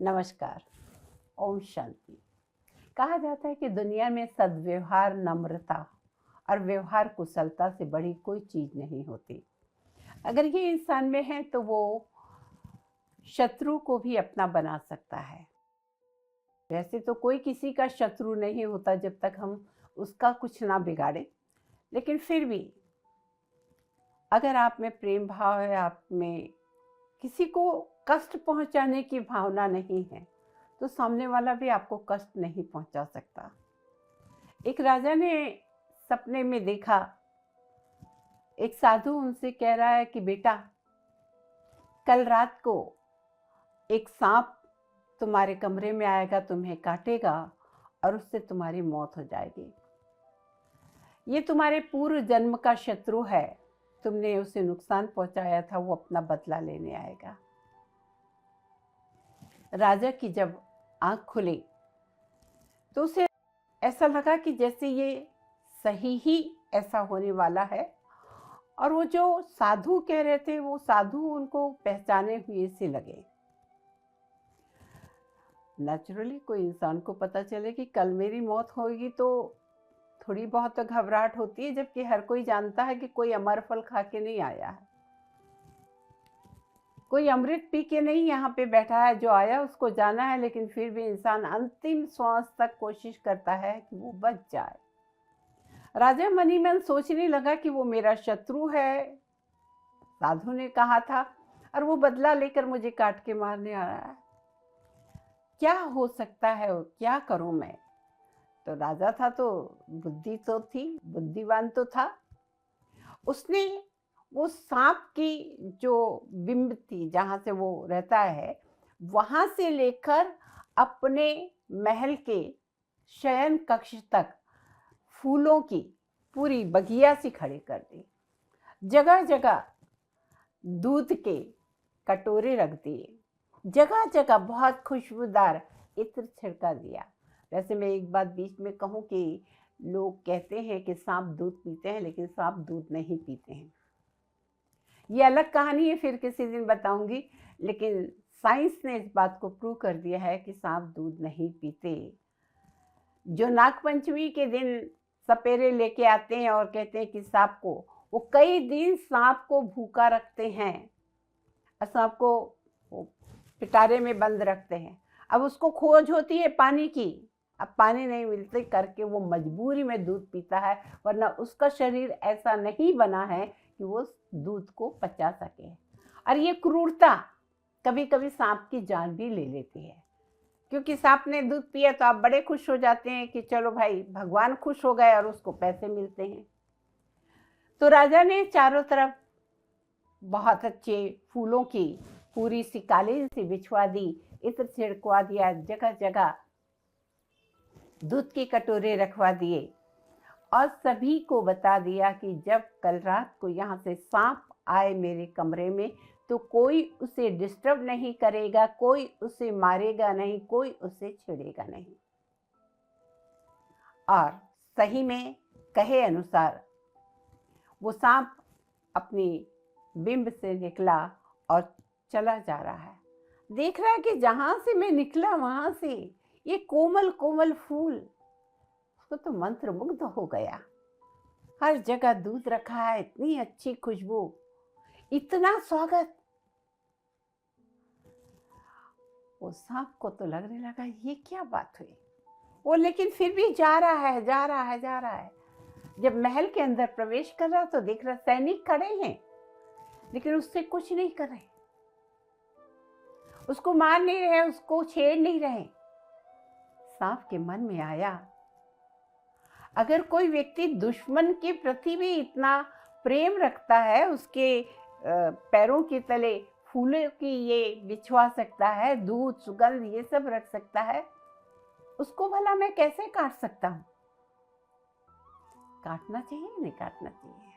नमस्कार। ओम शांति। कहा जाता है कि दुनिया में सद्व्यवहार, नम्रता और व्यवहार कुशलता से बड़ी कोई चीज़ नहीं होती। अगर ये इंसान में है तो वो शत्रु को भी अपना बना सकता है। वैसे तो कोई किसी का शत्रु नहीं होता जब तक हम उसका कुछ ना बिगाड़े, लेकिन फिर भी अगर आप में प्रेम भाव है, आप में किसी को कष्ट पहुंचाने की भावना नहीं है, तो सामने वाला भी आपको कष्ट नहीं पहुंचा सकता। एक राजा ने सपने में देखा, एक साधु उनसे कह रहा है कि बेटा, कल रात को एक सांप तुम्हारे कमरे में आएगा, तुम्हें काटेगा और उससे तुम्हारी मौत हो जाएगी। ये तुम्हारे पूर्व जन्म का शत्रु है, तुमने उसे नुकसान पहुंचाया था, वो अपना बदला लेने आएगा। राजा की जब आंख खुली तो उसे ऐसा लगा कि जैसे ये सही ही ऐसा होने वाला है, और वो जो साधु कह रहे थे वो साधु उनको पहचाने हुए से लगे। नेचुरली कोई इंसान को पता चले कि कल मेरी मौत होगी तो थोड़ी बहुत तो घबराहट होती है, जबकि हर कोई जानता है कि कोई अमर फल खा के नहीं आया है, कोई अमृत पी के नहीं यहाँ पे बैठा है। जो आया उसको जाना है, लेकिन फिर भी इंसान अंतिम श्वास तक कोशिश करता है कि वो बच जाए। राजा मनी मन सोचने लगा कि वो मेरा शत्रु है, साधु ने कहा था, और वो बदला लेकर मुझे काट के मारने आ रहा है। क्या हो सकता है, क्या करूं मैं? तो राजा था तो बुद्धि तो थी, बुद्धिमान तो था। उसने वो सांप की जो बिंब थी जहाँ से वो रहता है, वहाँ से लेकर अपने महल के शयन कक्ष तक फूलों की पूरी बगिया सी खड़ी कर दी। जगह जगह दूध के कटोरे रख दिए, जगह जगह बहुत खुशबूदार इत्र छिड़का दिया। वैसे मैं एक बात बीच में कहूँ कि लोग कहते हैं कि सांप दूध पीते हैं, लेकिन सांप दूध नहीं पीते हैं। ये अलग कहानी है, फिर किसी दिन बताऊंगी। लेकिन साइंस ने इस बात को प्रूव कर दिया है कि सांप दूध नहीं पीते। जो नागपंचमी के दिन सपेरे लेके आते हैं और कहते हैं कि सांप को, वो कई दिन सांप को भूखा रखते हैं और सांप को पिटारे में बंद रखते हैं। अब उसको खोज होती है पानी की, अब पानी नहीं मिलते करके वो मजबूरी में दूध पीता है, वरना उसका शरीर ऐसा नहीं बना है कि वो दूध को पचा सके। और ये क्रूरता कभी कभी सांप की जान भी ले लेती है, क्योंकि सांप ने दूध पिया तो आप बड़े खुश हो जाते हैं कि चलो भाई भगवान खुश हो गए और उसको पैसे मिलते हैं। तो राजा ने चारों तरफ बहुत अच्छे फूलों की पूरी सी कालीन सी बिछवा दी, इत्र छिड़कवा दिया, जगह जगह दूध के कटोरे रखवा दिए और सभी को बता दिया कि जब कल रात को यहाँ से सांप आए मेरे कमरे में तो कोई उसे डिस्टर्ब नहीं करेगा, कोई उसे मारेगा नहीं, कोई उसे छेड़ेगा नहीं। और सही में कहे अनुसार वो सांप अपनी बिंब से निकला और चला जा रहा है। देख रहा है कि जहां से मैं निकला वहां से ये कोमल कोमल फूल, उसको तो मंत्र मुग्ध हो गया। हर जगह दूध रखा है, इतनी अच्छी खुशबू, इतना स्वागत। वो सांप को तो लगने लगा ये क्या बात हुई। वो लेकिन फिर भी जा रहा है, जा रहा है, जा रहा है। जब महल के अंदर प्रवेश कर रहा तो देख रहा सैनिक खड़े हैं, लेकिन उससे कुछ नहीं कर रहे, उसको मार नहीं रहे, उसको छेड़ नहीं रहे। सांप के मन में आया, अगर कोई व्यक्ति दुश्मन के प्रति भी इतना प्रेम रखता है, उसके पैरों के तले फूलों की ये बिछवा सकता है, दूध सुगंध ये सब रख सकता है, उसको भला मैं कैसे काट सकता हूँ? काटना चाहिए नहीं काटना चाहिए?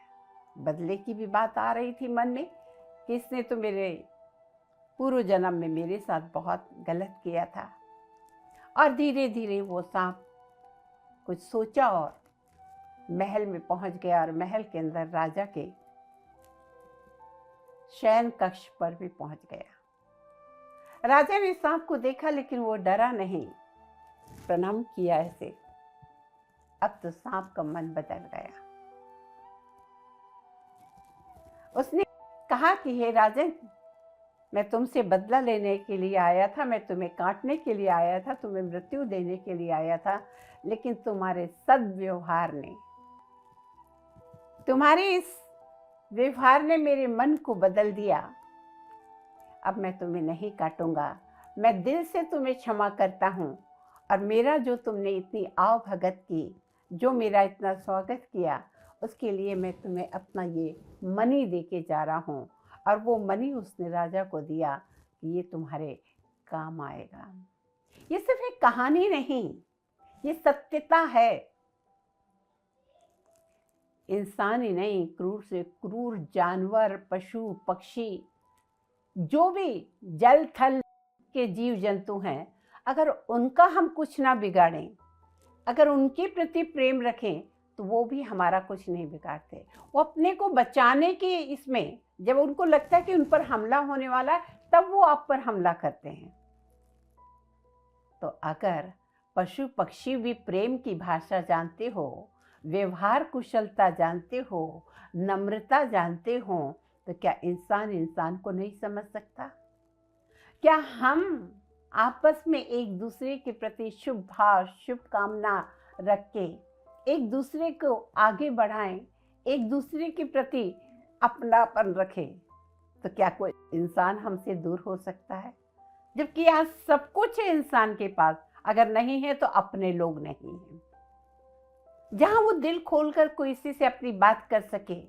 बदले की भी बात आ रही थी मन में कि इसने तो मेरे पूर्व जन्म में मेरे साथ बहुत गलत किया था। और धीरे धीरे वो सांप कुछ सोचा और महल में पहुंच गया, और महल के अंदर राजा के शयन कक्ष पर भी पहुंच गया। राजा ने सांप को देखा लेकिन वो डरा नहीं, प्रणाम किया ऐसे। अब तो सांप का मन बदल गया। उसने कहा कि हे राजन, मैं तुमसे बदला लेने के लिए आया था, मैं तुम्हें काटने के लिए आया था, तुम्हें मृत्यु देने के लिए आया था, लेकिन तुम्हारे सद्व्यवहार ने, तुम्हारे इस व्यवहार ने मेरे मन को बदल दिया। अब मैं तुम्हें नहीं काटूंगा, मैं दिल से तुम्हें क्षमा करता हूँ। और मेरा जो तुमने इतनी आव भगत की, जो मेरा इतना स्वागत किया, उसके लिए मैं तुम्हें अपना ये मनी दे के जा रहा हूँ। और वो मनी उसने राजा को दिया कि ये तुम्हारे काम आएगा। ये सिर्फ एक कहानी नहीं, ये सत्यता है। इंसान ही नहीं, क्रूर से क्रूर जानवर, पशु पक्षी, जो भी जल थल के जीव जंतु हैं, अगर उनका हम कुछ ना बिगाड़ें, अगर उनके प्रति प्रेम रखें, तो वो भी हमारा कुछ नहीं बिगाड़ते। वो अपने को बचाने के इसमें, जब उनको लगता है कि उन पर हमला होने वाला है, तब वो आप पर हमला करते हैं। तो अगर पशु पक्षी भी प्रेम की भाषा जानते हो, व्यवहार कुशलता जानते हो, नम्रता जानते हो, तो क्या इंसान इंसान को नहीं समझ सकता? क्या हम आपस में एक दूसरे के प्रति शुभ भाव, शुभकामना रख के एक दूसरे को आगे बढ़ाएं, एक दूसरे के प्रति अपनापन रखें, तो क्या कोई इंसान हमसे दूर हो सकता है? जबकि आज सब कुछ है इंसान के पास, अगर नहीं है तो अपने लोग नहीं हैं। जहां वो दिल खोलकर कोई किसी से अपनी बात कर सके,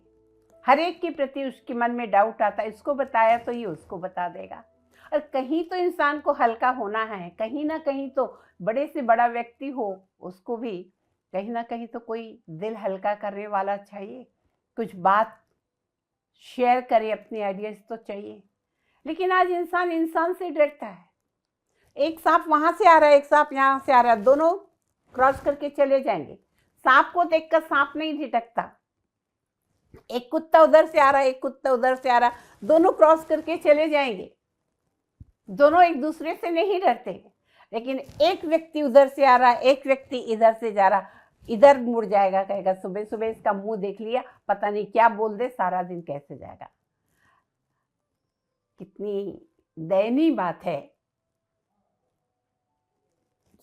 हर एक के प्रति उसके मन में डाउट आता है, इसको बताया तो ये उसको बता देगा। और कहीं तो इंसान को हल्का होना है, कहीं ना कहीं तो बड़े से बड़ा व्यक्ति हो, उसको भी कहीं ना कहीं तो कोई दिल हल्का करने वाला चाहिए, कुछ बात शेयर करे, अपने आइडियाज तो चाहिए। लेकिन आज इंसान इंसान से डरता है। एक सांप वहां से आ रहा है, एक सांप यहाँ से आ रहा है, दोनों क्रॉस करके चले जाएंगे। सांप को देखकर सांप नहीं झिटकता। एक कुत्ता उधर से आ रहा है, एक कुत्ता उधर से आ रहा है, दोनों क्रॉस करके चले जाएंगे। दोनों एक दूसरे से नहीं डरते। लेकिन एक व्यक्ति उधर से आ रहा है, एक व्यक्ति इधर से जा रहा, इधर मुड़ जाएगा, कहेगा सुबह सुबह इसका मुंह देख लिया, पता नहीं क्या बोल दे, सारा दिन कैसे जाएगा। कितनी दयनीय बात है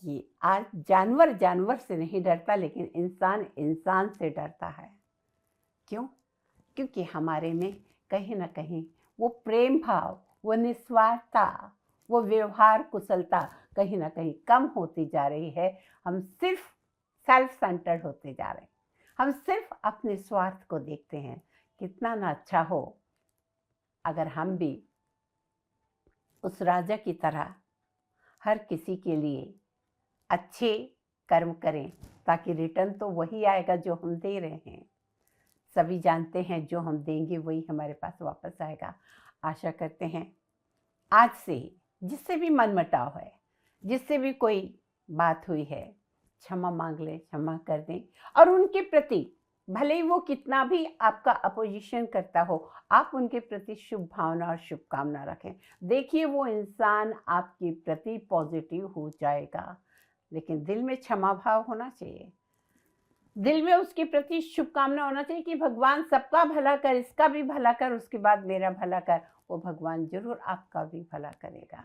कि आज जानवर जानवर से नहीं डरता, लेकिन इंसान इंसान से डरता है। क्यों? क्योंकि हमारे में कहीं ना कहीं वो प्रेम भाव, वो निस्वार्थता, वो व्यवहार कुशलता कहीं ना कहीं कम होती जा रही है। हम सिर्फ सेल्फ सेंटर्ड होते जा रहे हैं। हम सिर्फ अपने स्वार्थ को देखते हैं। कितना ना अच्छा हो अगर हम भी उस राजा की तरह हर किसी के लिए अच्छे कर्म करें, ताकि रिटर्न तो वही आएगा जो हम दे रहे हैं। सभी जानते हैं जो हम देंगे वही हमारे पास वापस आएगा। आशा करते हैं आज से जिससे भी मनमुटाव है, जिससे भी कोई बात हुई है, क्षमा मांग लें, क्षमा कर दें। और उनके प्रति भले ही वो कितना भी आपका अपोजिशन करता हो, आप उनके प्रति शुभ भावना और शुभकामना रखें। देखिए वो इंसान आपके प्रति पॉजिटिव हो जाएगा। लेकिन दिल में क्षमा भाव होना चाहिए, दिल में उसके प्रति शुभकामना होना चाहिए कि भगवान सबका भला कर, इसका भी भला कर, उसके बाद मेरा भला कर। वो भगवान जरूर आपका भी भला करेगा।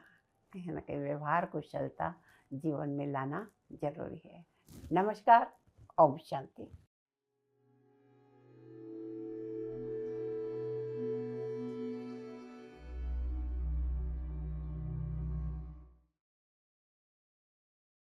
कहीं ना कहीं व्यवहार कुशलता जीवन में लाना जरूरी है। नमस्कार, ओम शांति।